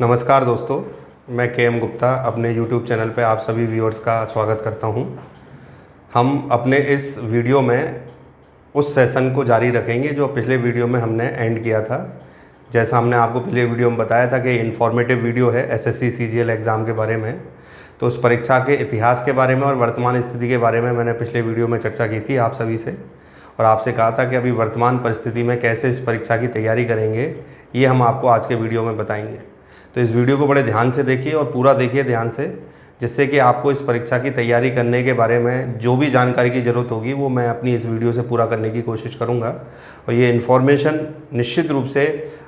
नमस्कार दोस्तों, मैं के गुप्ता अपने YouTube चैनल पे आप सभी व्यूअर्स का स्वागत करता हूं। हम अपने इस वीडियो में उस सेशन को जारी रखेंगे जो पिछले वीडियो में हमने एंड किया था। जैसा हमने आपको पिछले वीडियो में बताया था कि इन्फॉर्मेटिव वीडियो है एसएससी सीजीएल एग्ज़ाम के बारे में, तो उस परीक्षा के इतिहास के बारे में और वर्तमान स्थिति के बारे में मैंने पिछले वीडियो में चर्चा की थी आप सभी से, और आपसे कहा था कि अभी वर्तमान परिस्थिति में कैसे इस परीक्षा की तैयारी करेंगे, ये हम आपको आज के वीडियो में बताएंगे। तो इस वीडियो को बड़े ध्यान से देखिए और पूरा देखिए ध्यान से, जिससे कि आपको इस परीक्षा की तैयारी करने के बारे में जो भी जानकारी की ज़रूरत होगी वो मैं अपनी इस वीडियो से पूरा करने की कोशिश करूंगा। और ये इन्फॉर्मेशन निश्चित रूप से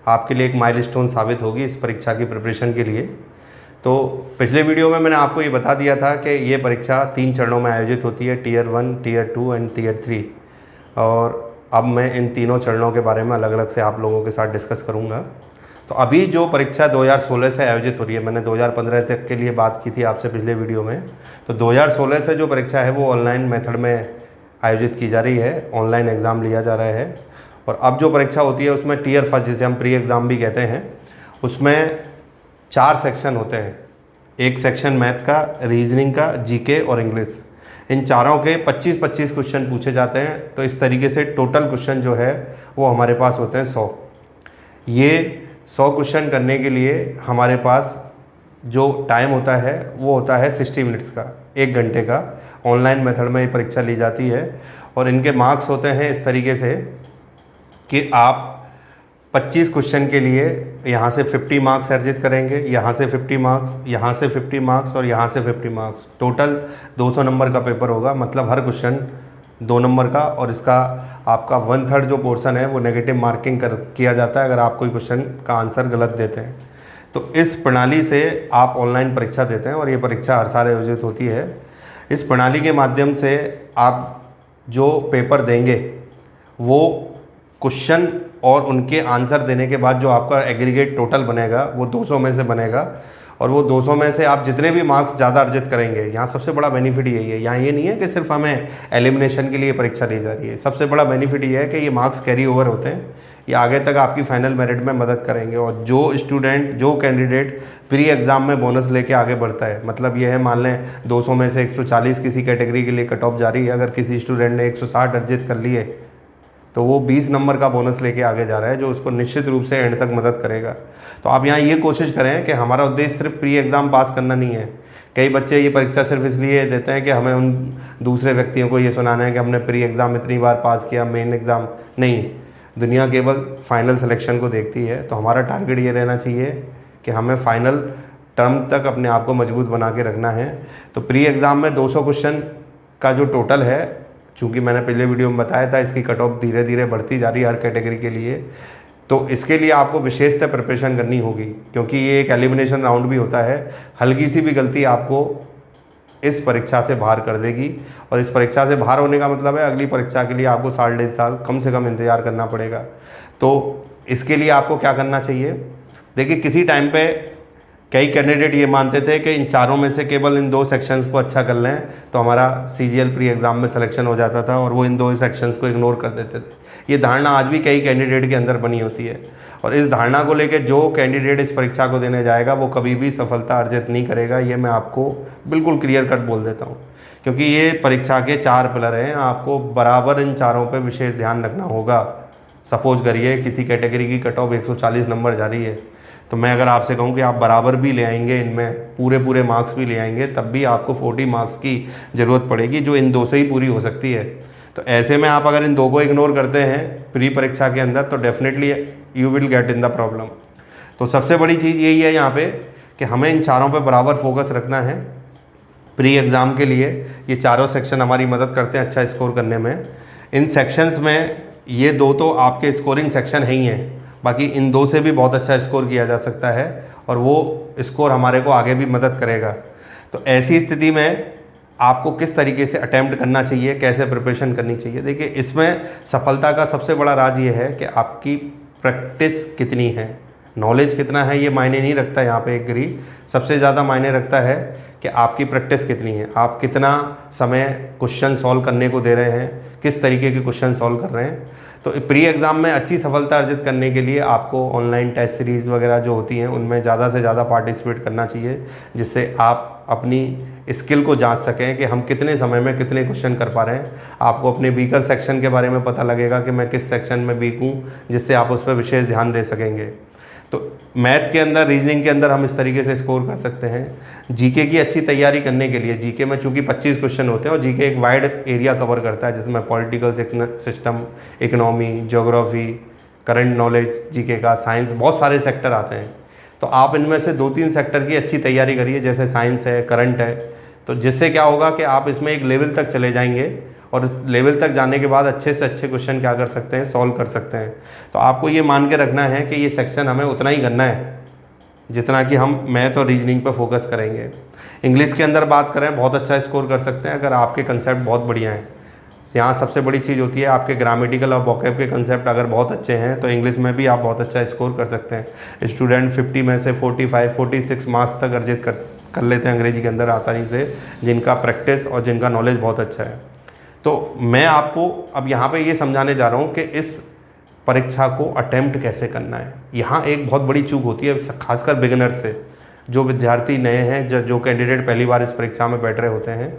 आपके लिए एक माइलस्टोन साबित होगी इस परीक्षा की प्रिपरेशन के लिए। तो पिछले वीडियो में मैंने आपको ये बता दिया था कि ये परीक्षा 3 चरणों में आयोजित होती है, टीयर 1, टीयर 2 एंड टीयर 3। और अब मैं इन तीनों चरणों के बारे में अलग अलग से आप लोगों के साथ डिस्कस करूँगा। तो अभी जो परीक्षा 2016 से आयोजित हो रही है, मैंने 2015 तक के लिए बात की थी आपसे पिछले वीडियो में, तो 2016 से जो परीक्षा है वो ऑनलाइन मेथड में आयोजित की जा रही है, ऑनलाइन एग्ज़ाम लिया जा रहा है। और अब जो परीक्षा होती है उसमें टीयर 1, जिसे हम प्री एग्ज़ाम भी कहते हैं, उसमें 4 सेक्शन होते हैं। एक सेक्शन मैथ का, रीजनिंग का, जीके और इंग्लिश। इन चारों के 25-25 क्वेश्चन पूछे जाते हैं। तो इस तरीके से टोटल क्वेश्चन जो है वो हमारे पास होते हैं 100। ये 100 क्वेश्चन करने के लिए हमारे पास जो टाइम होता है वो होता है 60 मिनट्स का, 1 घंटे का। ऑनलाइन मेथड में ये परीक्षा ली जाती है और इनके मार्क्स होते हैं इस तरीके से कि आप 25 क्वेश्चन के लिए यहाँ से 50 मार्क्स अर्जित करेंगे, यहाँ से 50 मार्क्स, यहाँ से 50 मार्क्स और यहाँ से 50 मार्क्स। टोटल 200 नंबर का पेपर होगा, मतलब हर क्वेश्चन 2 नंबर का। और इसका आपका 1/3 जो पोर्शन है वो नेगेटिव मार्किंग किया जाता है अगर आप कोई क्वेश्चन का आंसर गलत देते हैं। तो इस प्रणाली से आप ऑनलाइन परीक्षा देते हैं और ये परीक्षा हर साल आयोजित होती है। इस प्रणाली के माध्यम से आप जो पेपर देंगे वो क्वेश्चन और उनके आंसर देने के बाद जो आपका एग्रीगेट टोटल बनेगा वो 200 में से बनेगा। और वो 200 में से आप जितने भी मार्क्स ज़्यादा अर्जित करेंगे, यहाँ सबसे बड़ा बेनिफिट यही है। यहाँ ये नहीं है कि सिर्फ हमें एलिमिनेशन के लिए परीक्षा दी जा रही है, सबसे बड़ा बेनिफिट ये है कि ये मार्क्स कैरी ओवर होते हैं, ये आगे तक आपकी फाइनल मेरिट में मदद करेंगे। और जो स्टूडेंट, जो कैंडिडेट प्री एग्ज़ाम में बोनस लेके आगे बढ़ता है, मतलब ये है, मान लें 200 में से 140 किसी कैटेगरी के लिए कट ऑफ जारी है, अगर किसी स्टूडेंट ने 160 अर्जित कर लिए तो वो 20 नंबर का बोनस लेके आगे जा रहा है, जो उसको निश्चित रूप से एंड तक मदद करेगा। तो आप यहाँ ये कोशिश करें कि हमारा उद्देश्य सिर्फ प्री एग्ज़ाम पास करना नहीं है। कई बच्चे ये परीक्षा सिर्फ इसलिए देते हैं कि हमें उन दूसरे व्यक्तियों को ये सुनाना है कि हमने प्री एग्ज़ाम इतनी बार पास किया, मेन एग्ज़ाम नहीं। दुनिया केवल फाइनल सिलेक्शन को देखती है। तो हमारा टारगेट ये रहना चाहिए कि हमें फाइनल टर्म तक अपने आप को मजबूत बना के रखना है। तो प्री एग्ज़ाम में 200 क्वेश्चन का जो टोटल है, चूँकि मैंने पहले वीडियो में बताया था, इसकी कट ऑफ धीरे धीरे बढ़ती जा रही है हर कैटेगरी के लिए। तो इसके लिए आपको विशेषतः प्रिपरेशन करनी होगी, क्योंकि ये एक एलिमिनेशन राउंड भी होता है। हल्की सी भी गलती आपको इस परीक्षा से बाहर कर देगी। और इस परीक्षा से बाहर होने का मतलब है अगली परीक्षा के लिए आपको 1.5 साल कम से कम इंतज़ार करना पड़ेगा। तो इसके लिए आपको क्या करना चाहिए? देखिए, किसी टाइम पे कई कैंडिडेट ये मानते थे कि इन चारों में से केवल इन 2 सेक्शंस को अच्छा कर लें तो हमारा सीजीएल प्री एग्ज़ाम में सिलेक्शन हो जाता था, और वो इन 2 सेक्शंस को इग्नोर कर देते थे। ये धारणा आज भी कई कैंडिडेट के अंदर बनी होती है, और इस धारणा को लेकर जो कैंडिडेट इस परीक्षा को देने जाएगा वो कभी भी सफलता अर्जित नहीं करेगा। ये मैं आपको बिल्कुल क्लियर कट बोल देता हूँ, क्योंकि ये परीक्षा के 4 पिलर हैं। आपको बराबर इन चारों पर विशेष ध्यान रखना होगा। सपोज करिए किसी कैटेगरी की कट ऑफ 140 नंबर जा रही है, तो मैं अगर आपसे कहूं कि आप बराबर भी ले आएंगे, इनमें पूरे मार्क्स भी ले आएंगे, तब भी आपको 40 मार्क्स की ज़रूरत पड़ेगी, जो इन 2 से ही पूरी हो सकती है। तो ऐसे में आप अगर इन 2 को इग्नोर करते हैं प्री परीक्षा के अंदर, तो definitely you will get in the problem. तो सबसे बड़ी चीज़ यही है यहाँ पे कि हमें इन चारों पे बराबर फोकस रखना है प्री एग्ज़ाम के लिए। ये चारों सेक्शन हमारी मदद करते हैं अच्छा स्कोर करने में। इन सेक्शंस में ये 2 तो आपके स्कोरिंग सेक्शन है ही हैं, बाकी इन 2 से भी बहुत अच्छा स्कोर किया जा सकता है, और वो स्कोर हमारे को आगे भी मदद करेगा। तो ऐसी स्थिति में आपको किस तरीके से अटैम्प्ट करना चाहिए, कैसे प्रिपरेशन करनी चाहिए? देखिए, इसमें सफलता का सबसे बड़ा राज ये है कि आपकी प्रैक्टिस कितनी है, नॉलेज कितना है, ये मायने नहीं रखता। यहाँ पे एग्री सबसे ज़्यादा मायने रखता है कि आपकी प्रैक्टिस कितनी है, आप कितना समय क्वेश्चन सॉल्व करने को दे रहे हैं, किस तरीके के क्वेश्चन सॉल्व कर रहे हैं। तो प्री एग्ज़ाम में अच्छी सफलता अर्जित करने के लिए आपको ऑनलाइन टेस्ट सीरीज़ वगैरह जो होती हैं उनमें ज़्यादा से ज़्यादा पार्टिसिपेट करना चाहिए, जिससे आप अपनी स्किल को जांच सकें कि हम कितने समय में कितने क्वेश्चन कर पा रहे हैं। आपको अपने वीकर सेक्शन के बारे में पता लगेगा कि मैं किस सेक्शन में वीक हूँ, जिससे आप उस पर विशेष ध्यान दे सकेंगे। तो मैथ के अंदर, रीजनिंग के अंदर हम इस तरीके से स्कोर कर सकते हैं। जीके की अच्छी तैयारी करने के लिए, जीके में चूंकि 25 क्वेश्चन होते हैं और जीके एक वाइड एरिया कवर करता है जिसमें political system, economy, geography, current knowledge GK का, साइंस, बहुत सारे सेक्टर आते हैं। तो आप इनमें से 2-3 सेक्टर की अच्छी तैयारी करिए, जैसे साइंस है, करंट है, तो जिससे क्या होगा कि आप इसमें एक लेवल तक चले जाएंगे और इस लेवल तक जाने के बाद अच्छे से अच्छे क्वेश्चन क्या कर सकते हैं, सॉल्व कर सकते हैं। तो आपको ये मान के रखना है कि ये सेक्शन हमें उतना ही करना है जितना कि हम मैथ और रीजनिंग पर फोकस करेंगे। इंग्लिश के अंदर बात करें, बहुत अच्छा स्कोर कर सकते हैं अगर आपके कंसेप्ट बहुत बढ़िया हैं। यहाँ सबसे बड़ी चीज़ होती है आपके ग्रामेटिकल और वोकैब के कंसेप्ट अगर बहुत अच्छे हैं तो इंग्लिश में भी आप बहुत अच्छा स्कोर कर सकते हैं। स्टूडेंट 50 में से 45-46 मार्क्स तक अर्जित कर लेते हैं अंग्रेजी के अंदर आसानी से, जिनका प्रैक्टिस और जिनका नॉलेज बहुत अच्छा है। तो मैं आपको अब यहाँ पे ये समझाने जा रहा हूँ कि इस परीक्षा को अटेम्प्ट कैसे करना है। यहाँ एक बहुत बड़ी चूक होती है, खासकर बिगिनर से, जो विद्यार्थी नए हैं, जो कैंडिडेट पहली बार इस परीक्षा में बैठ रहे होते हैं।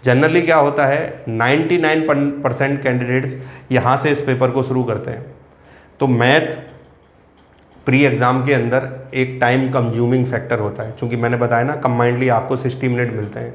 जनरली क्या होता है, 99% कैंडिडेट्स यहाँ से इस पेपर को शुरू करते हैं। तो मैथ प्री एग्ज़ाम के अंदर एक टाइम कंज्यूमिंग फैक्टर होता है, चूँकि मैंने बताया ना कंबाइंडली आपको 60 मिनट मिलते हैं।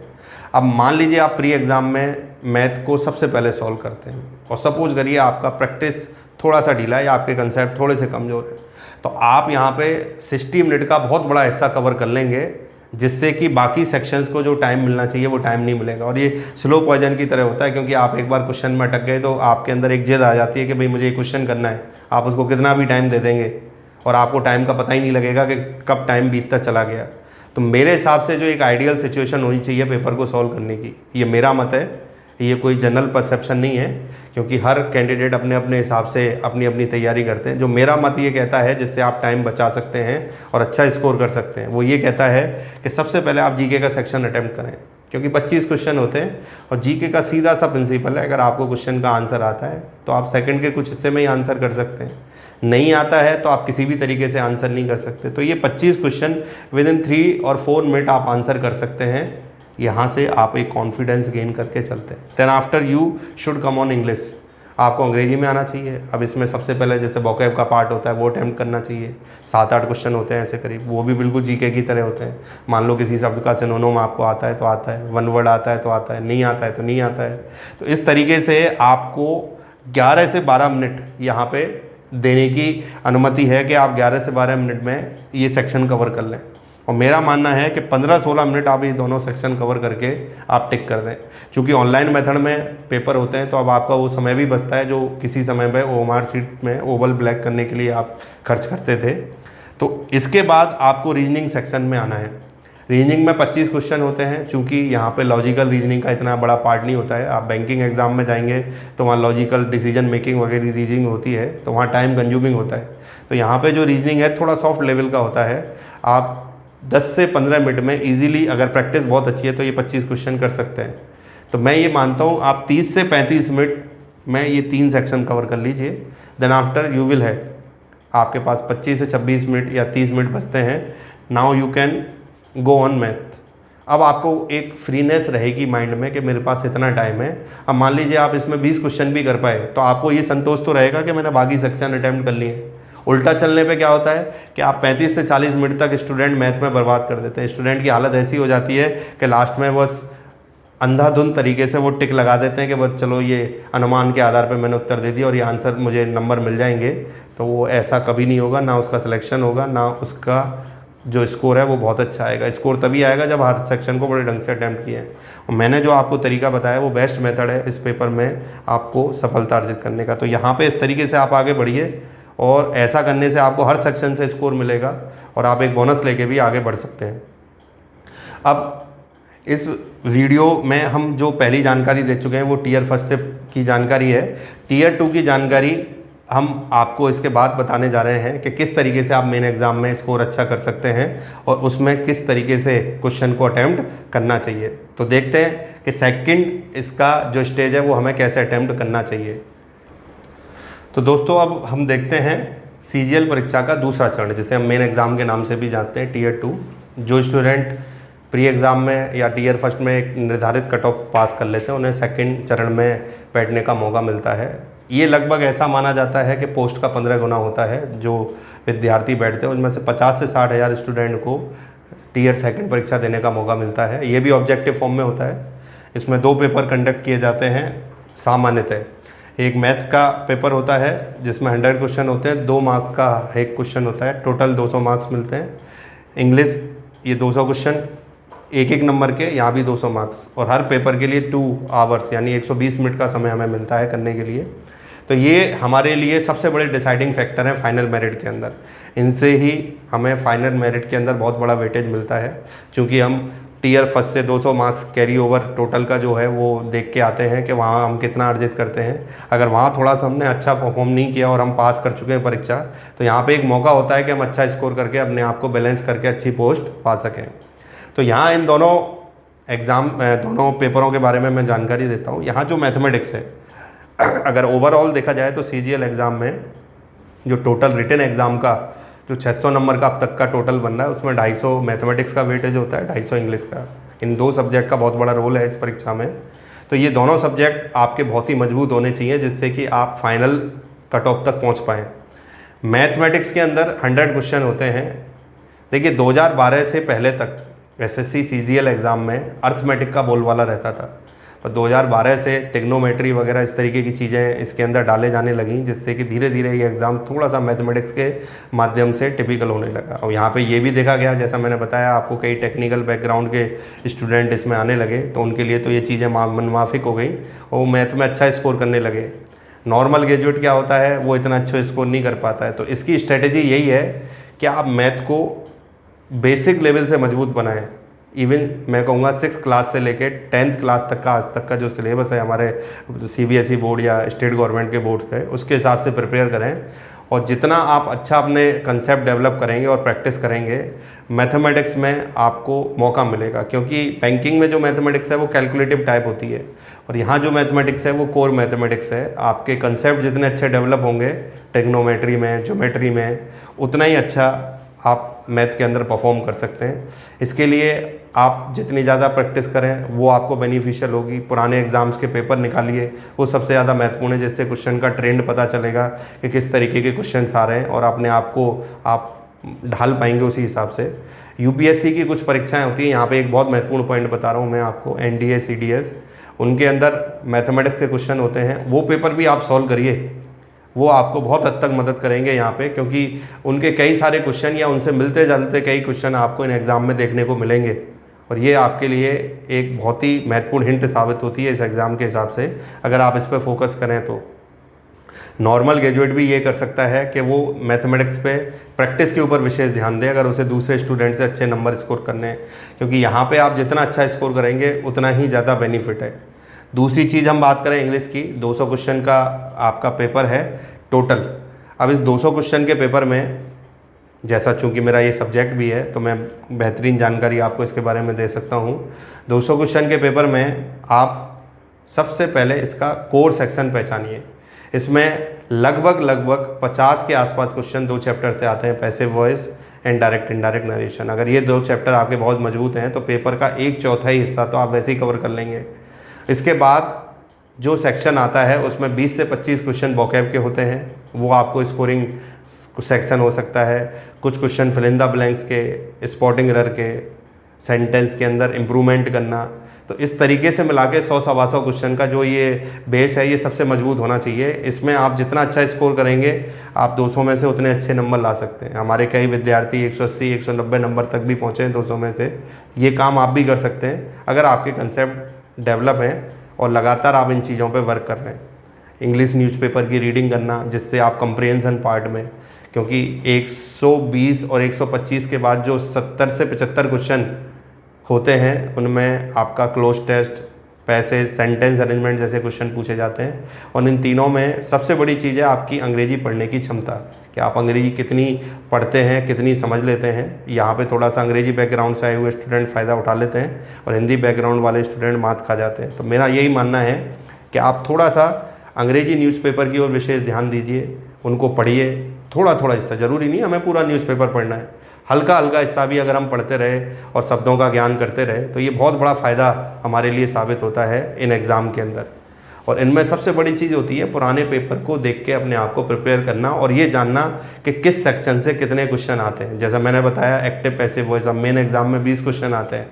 अब मान लीजिए आप प्री एग्ज़ाम में मैथ को सबसे पहले सॉल्व करते हैं और सपोज करिए आपका प्रैक्टिस थोड़ा सा ढीला है या आपके कंसेप्ट थोड़े से कमज़ोर हैं, तो आप यहाँ पे 60 मिनट का बहुत बड़ा हिस्सा कवर कर लेंगे, जिससे कि बाकी सेक्शंस को जो टाइम मिलना चाहिए वो टाइम नहीं मिलेगा। और ये स्लो पॉइजन की तरह होता है, क्योंकि आप एक बार क्वेश्चन में अटक गए तो आपके अंदर एक जिद आ जाती है कि भाई मुझे ये क्वेश्चन करना है। आप उसको कितना भी टाइम दे देंगे और आपको टाइम का पता ही नहीं लगेगा कि कब टाइम बीतता चला गया। तो मेरे हिसाब से जो एक आइडियल सिचुएशन होनी चाहिए पेपर को सॉल्व करने की, ये मेरा मत है, ये कोई जनरल परसेप्शन नहीं है, क्योंकि हर कैंडिडेट अपने अपने हिसाब से अपनी अपनी तैयारी करते हैं। जो मेरा मत ये कहता है, जिससे आप टाइम बचा सकते हैं और अच्छा स्कोर कर सकते हैं, वो ये कहता है कि सबसे पहले आप जीके का सेक्शन अटैम्प्ट करें, क्योंकि 25 क्वेश्चन होते हैं और जीके का सीधा सा प्रिंसिपल है, अगर आपको क्वेश्चन का आंसर आता है तो आप सेकंड के कुछ हिस्से में ही आंसर कर सकते हैं, नहीं आता है तो आप किसी भी तरीके से आंसर नहीं कर सकते। तो ये 25 क्वेश्चन विद इन 3 और 4 मिनट आप आंसर कर सकते हैं। यहाँ से आप एक कॉन्फिडेंस गेन करके चलते हैं। Then after you should come on English, आपको अंग्रेजी में आना चाहिए। अब इसमें सबसे पहले जैसे वोकैब का पार्ट होता है वो अटैम्प्ट करना चाहिए। 7-8 क्वेश्चन होते हैं ऐसे करीब, वो भी बिल्कुल जीके की तरह होते हैं। मान लो किसी शब्द का सिनोनिम आपको आता है तो आता है, वन वर्ड आता है तो आता है, नहीं आता है तो नहीं आता है। तो इस तरीके से आपको 11 से 12 मिनट यहाँ पे देने की अनुमति है कि आप 11 से 12 मिनट में ये सेक्शन कवर कर लें। और मेरा मानना है कि 15-16 मिनट आप ये दोनों सेक्शन कवर करके आप टिक कर दें। चूँकि ऑनलाइन मेथड में पेपर होते हैं तो अब आपका वो समय भी बचता है जो किसी समय पे OMR शीट में ओवल ब्लैक करने के लिए आप खर्च करते थे। तो इसके बाद आपको रीजनिंग सेक्शन में आना है। रीजनिंग में 25 क्वेश्चन होते हैं। चूँकि यहाँ पे लॉजिकल रीजनिंग का इतना बड़ा पार्ट नहीं होता है, आप बैंकिंग एग्जाम में जाएंगे तो वहाँ लॉजिकल डिसीजन मेकिंग वगैरह रीजनिंग होती है, तो वहाँ टाइम कंज्यूमिंग होता है। तो यहाँ पे जो रीजनिंग है थोड़ा सॉफ्ट लेवल का होता है। आप 10 से 15 मिनट में ईजिली, अगर प्रैक्टिस बहुत अच्छी है तो ये 25 क्वेश्चन कर सकते हैं। तो मैं ये मानता हूँ आप 30 से 35 मिनट में ये 3 सेक्शन कवर कर लीजिए। देन आफ्टर यू विल है, आपके पास 25 से 26 मिनट या 30 मिनट बचते हैं। Now you can go on math. अब आपको एक फ्रीनेस रहेगी माइंड में कि मेरे पास इतना टाइम है। अब मान लीजिए आप इसमें 20 क्वेश्चन भी कर पाए तो आपको ये संतोष तो रहेगा कि मैंने बाकी सेक्शन अटैम्प्ट कर लिए। उल्टा चलने पे क्या होता है कि आप 35 से 40 मिनट तक स्टूडेंट मैथ में बर्बाद कर देते हैं। स्टूडेंट की हालत ऐसी हो जाती है कि लास्ट में बस अंधाधुंध तरीके से वो टिक लगा देते हैं कि बस चलो ये अनुमान के आधार पर मैंने उत्तर दे दिया और ये आंसर मुझे नंबर मिल जाएंगे। तो वो ऐसा कभी नहीं होगा, ना उसका सिलेक्शन होगा, ना उसका जो स्कोर है वो बहुत अच्छा आएगा। स्कोर तभी आएगा जब हर सेक्शन को बड़े ढंग से अटैम्प्ट किए हैं। और मैंने जो आपको तरीका बताया वो बेस्ट मेथड है इस पेपर में आपको सफलता अर्जित करने का। तो यहाँ पे इस तरीके से आप आगे बढ़िए और ऐसा करने से आपको हर सेक्शन से स्कोर मिलेगा और आप एक बोनस लेके भी आगे बढ़ सकते हैं। अब इस वीडियो में हम जो पहली जानकारी दे चुके हैं वो टीयर फर्स्ट से की जानकारी है। टीयर 2 की जानकारी हम आपको इसके बाद बताने जा रहे हैं कि किस तरीके से आप मेन एग्ज़ाम में स्कोर अच्छा कर सकते हैं और उसमें किस तरीके से क्वेश्चन को अटैम्प्ट करना चाहिए। तो देखते हैं कि सेकंड इसका जो स्टेज है वो हमें कैसे अटैम्प्ट करना चाहिए। तो दोस्तों अब हम देखते हैं CGL परीक्षा का दूसरा चरण, जिसे हम मेन एग्ज़ाम के नाम से भी जानते हैं, Tier 2। जो स्टूडेंट प्री एग्ज़ाम में या Tier 1 में एक निर्धारित कट ऑफ पास कर लेते हैं, उन्हें सेकंड चरण में बैठने का मौका मिलता है। ये लगभग ऐसा माना जाता है कि पोस्ट का 15 गुना होता है। जो विद्यार्थी बैठते हैं उनमें से 50 से 60 हज़ार स्टूडेंट को Tier 2 परीक्षा देने का मौका मिलता है। ये भी ऑब्जेक्टिव फॉर्म में होता है। इसमें 2 पेपर कंडक्ट किए जाते हैं सामान्यतः। एक मैथ का पेपर होता है जिसमें 100 क्वेश्चन होते हैं, 2 मार्क का एक क्वेश्चन होता है, टोटल 200 मार्क्स मिलते हैं। इंग्लिश ये 200 क्वेश्चन एक नंबर के, यहाँ भी 200 मार्क्स, और हर पेपर के लिए 2 आवर्स यानी 120 मिनट का समय हमें मिलता है करने के लिए। तो ये हमारे लिए सबसे बड़े डिसाइडिंग फैक्टर हैं फाइनल मेरिट के अंदर। इनसे ही हमें फाइनल मेरिट के अंदर बहुत बड़ा वेटेज मिलता है, क्योंकि हम Tier 1 से 200 मार्क्स कैरी ओवर टोटल का जो है वो देख के आते हैं कि वहाँ हम कितना अर्जित करते हैं। अगर वहाँ थोड़ा सा हमने अच्छा परफॉर्म नहीं किया और हम पास कर चुके हैं परीक्षा, तो यहाँ पे एक मौका होता है कि हम अच्छा स्कोर करके अपने आप को बैलेंस करके अच्छी पोस्ट पा सकें। तो यहाँ इन दोनों दोनों पेपरों के बारे में मैं जानकारी देता हूँ। यहाँ जो मैथमेटिक्स है, अगर ओवरऑल देखा जाए तो CGL एग्ज़ाम में जो टोटल रिटन एग्ज़ाम का जो 600 नंबर का अब तक का टोटल बन रहा है, उसमें 250 मैथमेटिक्स का वेटेज होता है, 250 इंग्लिश का। इन 2 सब्जेक्ट का बहुत बड़ा रोल है इस परीक्षा में। तो ये दोनों सब्जेक्ट आपके बहुत ही मजबूत होने चाहिए, जिससे कि आप फाइनल कट ऑफ तक पहुंच पाएँ। मैथमेटिक्स के अंदर 100 क्वेश्चन होते हैं। देखिए 2012 से पहले तक SSC CGL एग्ज़ाम में अर्थमेटिक का बोलबाला रहता था, पर 2012 से टेक्नोमेट्री वगैरह इस तरीके की चीज़ें इसके अंदर डाले जाने लगीं, जिससे कि धीरे धीरे ये एग्ज़ाम थोड़ा सा मैथमेटिक्स के माध्यम से टिपिकल होने लगा। और यहाँ पे ये भी देखा गया, जैसा मैंने बताया आपको, कई टेक्निकल बैकग्राउंड के स्टूडेंट इसमें आने लगे, तो उनके लिए तो ये चीज़ें मनमाफिक हो गई और वो मैथ में अच्छा स्कोर करने लगे। नॉर्मल ग्रेजुएट क्या होता है, वो इतना अच्छा स्कोर नहीं कर पाता है। तो इसकी स्ट्रेटेजी यही है कि आप मैथ को बेसिक लेवल से मजबूत बनाएं। इवन मैं कहूँगा 6th क्लास से लेके 10th क्लास तक का आज तक का जो सिलेबस है हमारे CBSE बोर्ड या स्टेट गवर्नमेंट के बोर्ड्स का, उसके हिसाब से प्रिपेयर करें। और जितना आप अच्छा अपने कंसेप्ट डेवलप करेंगे और प्रैक्टिस करेंगे, मैथमेटिक्स में आपको मौका मिलेगा। क्योंकि बैंकिंग में जो मैथमेटिक्स है वो कैलकुलेटिव टाइप होती है, और यहाँ जो मैथमेटिक्स है वो कोर मैथमेटिक्स है। आपके कंसेप्ट जितने अच्छे डेवलप होंगे टेक्नोमेट्री में, ज्योमेट्री में, उतना ही अच्छा आप मैथ के अंदर परफॉर्म कर सकते हैं। इसके लिए आप जितनी ज़्यादा प्रैक्टिस करें वो आपको बेनिफिशियल होगी। पुराने एग्ज़ाम्स के पेपर निकालिए, वो सबसे ज़्यादा महत्वपूर्ण है, जिससे क्वेश्चन का ट्रेंड पता चलेगा कि किस तरीके के क्वेश्चन आ रहे हैं, और अपने आप को आप ढाल पाएंगे उसी हिसाब से। UPSC की कुछ परीक्षाएं होती हैं, यहाँ पे एक बहुत महत्वपूर्ण पॉइंट बता रहा हूँ मैं आपको, NDA CDS, उनके अंदर मैथमेटिक्स के क्वेश्चन होते हैं। वो पेपर भी आप सॉल्व करिए, वो आपको बहुत हद तक मदद करेंगे यहाँ पे, क्योंकि उनके कई सारे क्वेश्चन या उनसे मिलते जुलते कई क्वेश्चन आपको इन एग्ज़ाम में देखने को मिलेंगे, और ये आपके लिए एक बहुत ही महत्वपूर्ण हिंट साबित होती है इस एग्ज़ाम के हिसाब से, अगर आप इस पर फोकस करें तो। नॉर्मल ग्रेजुएट भी ये कर सकता है कि वो मैथमेटिक्स पे प्रैक्टिस के ऊपर विशेष ध्यान दें, अगर उसे दूसरे स्टूडेंट से अच्छे नंबर स्कोर करने हैं, क्योंकि यहाँ पे आप जितना अच्छा स्कोर करेंगे उतना ही ज़्यादा बेनिफिट है। दूसरी चीज़ हम बात करें इंग्लिश की, 200 क्वेश्चन का आपका पेपर है टोटल। अब इस 200 क्वेश्चन के पेपर में, जैसा चूंकि मेरा ये सब्जेक्ट भी है तो मैं बेहतरीन जानकारी आपको इसके बारे में दे सकता हूँ। 200 क्वेश्चन के पेपर में आप सबसे पहले इसका कोर सेक्शन पहचानिए। इसमें लगभग 50 के आसपास क्वेश्चन 2 चैप्टर से आते हैं, passive voice and direct indirect narration. अगर ये 2 चैप्टर आपके बहुत मजबूत हैं तो पेपर का 1/4 हिस्सा तो आप वैसे ही कवर कर लेंगे। इसके बाद जो सेक्शन आता है उसमें 20 से 25 क्वेश्चन वोकैब के होते हैं, वो आपको स्कोरिंग सेक्शन हो सकता है। कुछ question fill in the blanks के, स्पॉटिंग एरर के, सेंटेंस के अंदर इम्प्रूवमेंट करना। तो इस तरीके से मिला के 100-125 क्वेश्चन का जो ये बेस है, ये सबसे मजबूत होना चाहिए। इसमें आप जितना अच्छा स्कोर करेंगे, आप 200 में से उतने अच्छे नंबर ला सकते हैं। हमारे कई विद्यार्थी 180-190 नंबर तक भी पहुँचे हैं 200 में से। ये काम आप भी कर सकते हैं अगर आपके कंसेप्ट डेवलप हैं और लगातार आप इन चीज़ों पे वर्क कर रहे हैं। इंग्लिश न्यूज़पेपर की रीडिंग करना, जिससे आप कंप्रिहेंशन पार्ट में, क्योंकि 120 और 125 के बाद जो 70 से 75 क्वेश्चन होते हैं, उनमें आपका cloze test, passage, sentence arrangement जैसे क्वेश्चन पूछे जाते हैं। और इन तीनों में सबसे बड़ी चीज़ है आपकी अंग्रेजी पढ़ने की क्षमता, कि आप अंग्रेजी कितनी पढ़ते हैं, कितनी समझ लेते हैं। यहाँ पे थोड़ा सा अंग्रेजी बैकग्राउंड से आए हुए स्टूडेंट फ़ायदा उठा लेते हैं और हिंदी बैकग्राउंड वाले स्टूडेंट मात खा जाते हैं। तो मेरा यही मानना है कि आप थोड़ा सा अंग्रेजी न्यूज़पेपर की ओर विशेष ध्यान दीजिए, उनको पढ़िए। थोड़ा थोड़ा हिस्सा, ज़रूरी नहीं हमें पूरा न्यूज़पेपर पढ़ना है, हल्का हल्का हिस्सा भी अगर हम पढ़ते रहे और शब्दों का ज्ञान करते रहे तो ये बहुत बड़ा फ़ायदा हमारे लिए साबित होता है इन एग्ज़ाम के अंदर। और इनमें सबसे बड़ी चीज़ होती है पुराने पेपर को देख के अपने आप को प्रिपेयर करना और ये जानना कि किस सेक्शन से कितने क्वेश्चन आते हैं। जैसा मैंने बताया, एक्टिव पैसिव वॉइस, अब मेन एग्ज़ाम में 20 क्वेश्चन आते हैं।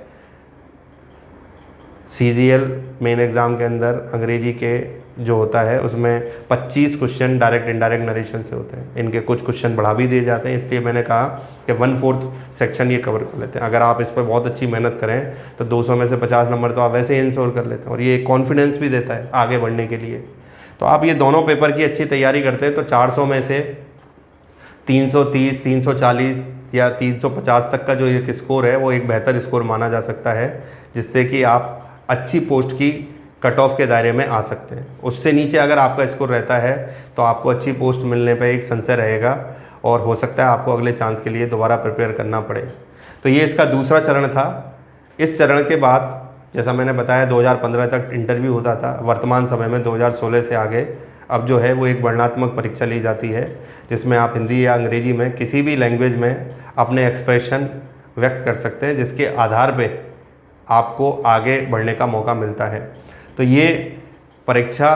CGL मेन एग्ज़ाम के अंदर अंग्रेजी के जो होता है उसमें 25 क्वेश्चन डायरेक्ट इनडायरेक्ट नरेशन से होते हैं। इनके कुछ क्वेश्चन बढ़ा भी दिए जाते हैं, इसलिए मैंने कहा कि 1/4 सेक्शन ये कवर कर लेते हैं। अगर आप इस पर बहुत अच्छी मेहनत करें तो 200 में से 50 नंबर तो आप वैसे ही इंश्योर कर लेते हैं और ये कॉन्फिडेंस भी देता है आगे बढ़ने के लिए। तो आप ये दोनों पेपर की अच्छी तैयारी करते हैं तो 400 में से 330, 340 या 350 तक का जो एक स्कोर है वो एक बेहतर स्कोर माना जा सकता है, जिससे कि आप अच्छी पोस्ट की कट ऑफ के दायरे में आ सकते हैं। उससे नीचे अगर आपका स्कोर रहता है तो आपको अच्छी पोस्ट मिलने पे एक संशय रहेगा और हो सकता है आपको अगले चांस के लिए दोबारा प्रिपेयर करना पड़े। तो ये इसका दूसरा चरण था। इस चरण के बाद जैसा मैंने बताया 2015 तक इंटरव्यू होता था, वर्तमान समय में 2016 से आगे अब जो है वो एक वर्णनात्मक परीक्षा ली जाती है, जिसमें आप हिंदी या अंग्रेजी में किसी भी लैंग्वेज में अपने एक्सप्रेशन व्यक्त कर सकते हैं, जिसके आधार पे आपको आगे बढ़ने का मौका मिलता है। तो ये परीक्षा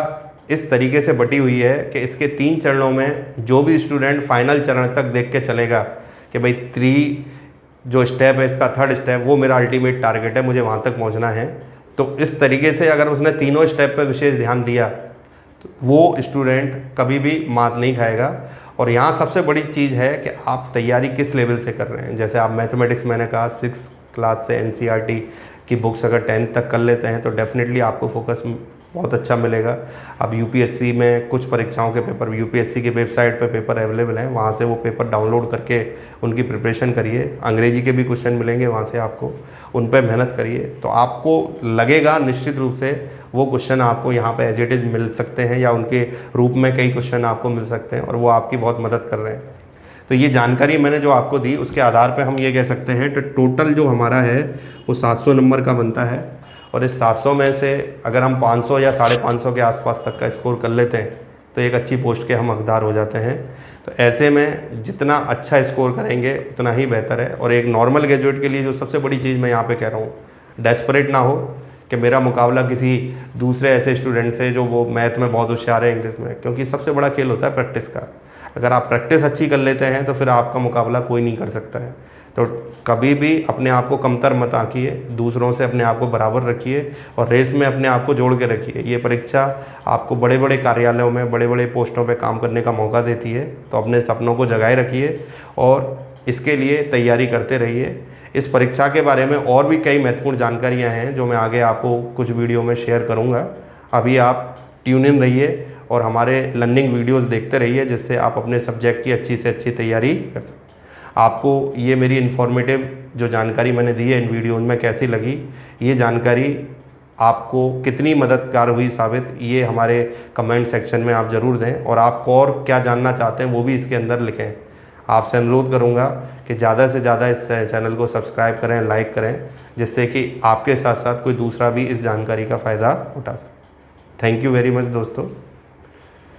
इस तरीके से बटी हुई है कि इसके 3 चरणों में जो भी स्टूडेंट फाइनल चरण तक देख के चलेगा कि भाई 3 जो स्टेप है, इसका 3rd स्टेप वो मेरा अल्टीमेट टारगेट है, मुझे वहाँ तक पहुँचना है। तो इस तरीके से अगर उसने तीनों स्टेप पर विशेष ध्यान दिया तो वो स्टूडेंट कभी भी मात नहीं खाएगा। और यहाँ सबसे बड़ी चीज़ है कि आप तैयारी किस लेवल से कर रहे हैं। जैसे आप मैथमेटिक्स, मैंने कहा 6th क्लास से NCERT की बुक्स अगर 10th तक कर लेते हैं तो डेफिनेटली आपको फोकस बहुत अच्छा मिलेगा। अब UPSC में कुछ परीक्षाओं के पेपर UPSC की वेबसाइट पर पेपर अवेलेबल हैं, वहाँ से वो पेपर डाउनलोड करके उनकी प्रिपरेशन करिए। अंग्रेजी के भी क्वेश्चन मिलेंगे वहाँ से, आपको उन पर मेहनत करिए तो आपको लगेगा निश्चित रूप से वो क्वेश्चन आपको यहाँ पे एज इट इज़ मिल सकते हैं या उनके रूप में कई क्वेश्चन आपको मिल सकते हैं और वो आपकी बहुत मदद कर रहे हैं। तो ये जानकारी मैंने जो आपको दी उसके आधार पे हम ये कह सकते हैं कि टोटल जो हमारा है वो 700 नंबर का बनता है और इस 700 में से अगर हम 500 या 550 के आसपास तक का स्कोर कर लेते हैं तो एक अच्छी पोस्ट के हम हकदार हो जाते हैं। तो ऐसे में जितना अच्छा स्कोर करेंगे उतना ही बेहतर है। और एक नॉर्मल ग्रेजुएट के लिए जो सबसे बड़ी चीज़ मैं यहाँ पे कह रहा हूँ, डेस्परेट ना हो कि मेरा मुकाबला किसी दूसरे ऐसे स्टूडेंट से जो वो मैथ में बहुत होशियार है, इंग्लिश में, क्योंकि सबसे बड़ा खेल होता है प्रैक्टिस का। अगर आप प्रैक्टिस अच्छी कर लेते हैं तो फिर आपका मुकाबला कोई नहीं कर सकता है। तो कभी भी अपने आप को कमतर मत आंकिए, दूसरों से अपने आप को बराबर रखिए और रेस में अपने आप को जोड़ के रखिए। ये परीक्षा आपको बड़े बड़े कार्यालयों में बड़े बड़े पोस्टों पे काम करने का मौका देती है। तो अपने सपनों को जगाए रखिए और इसके लिए तैयारी करते रहिए। इस परीक्षा के बारे में और भी कई महत्वपूर्ण जानकारियाँ हैं जो मैं आगे आपको कुछ वीडियो में शेयर करूँगा। अभी आप ट्यून इन रहिए और हमारे लर्निंग वीडियोस देखते रहिए, जिससे आप अपने सब्जेक्ट की अच्छी से अच्छी तैयारी कर सकें। आपको ये मेरी इन्फॉर्मेटिव जो जानकारी मैंने दी है इन वीडियो में कैसी लगी, ये जानकारी आपको कितनी मददगार हुई साबित, ये हमारे कमेंट सेक्शन में आप ज़रूर दें और आपको और क्या जानना चाहते हैं वो भी इसके अंदर लिखें। आपसे अनुरोध करूँगा कि ज़्यादा से ज़्यादा इस चैनल को सब्सक्राइब करें, लाइक करें, जिससे कि आपके साथ साथ कोई दूसरा भी इस जानकारी का फ़ायदा उठा सके। थैंक यू वेरी मच दोस्तों।